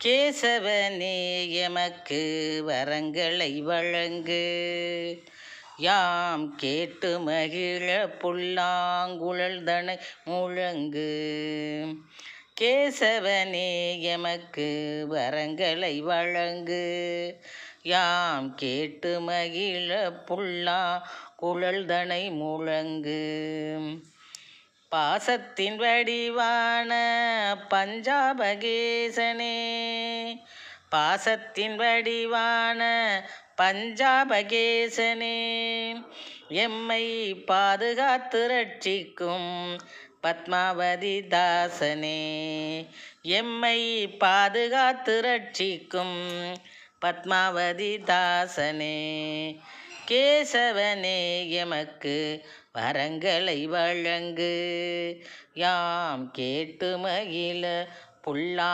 கேசவனே எமக்கு வரங்களை வழங்கு, யாம் கேட்டு மகிழ புல்லாங்குழல்தனை முழங்கு. கேசவனே எமக்கு வரங்களை வழங்கு, யாம் கேட்டு மகிழ புல்லாங்குழல்தனை முழங்கு. பாசத்தின் வடிவான பஞ்சாபகேசனே, பாசத்தின் வடிவான பஞ்சாபகேசனே, எம்மை பாதுகாத்து ரட்சிக்கும் பத்மாவதி தாசனே, எம்மை பாதுகாத்து ரட்சிக்கும் பத்மாவதி தாசனே. கேசவனே எமக்கு வரங்களை வழங்கு, யாம் கேட்டு மகிழ புல்லா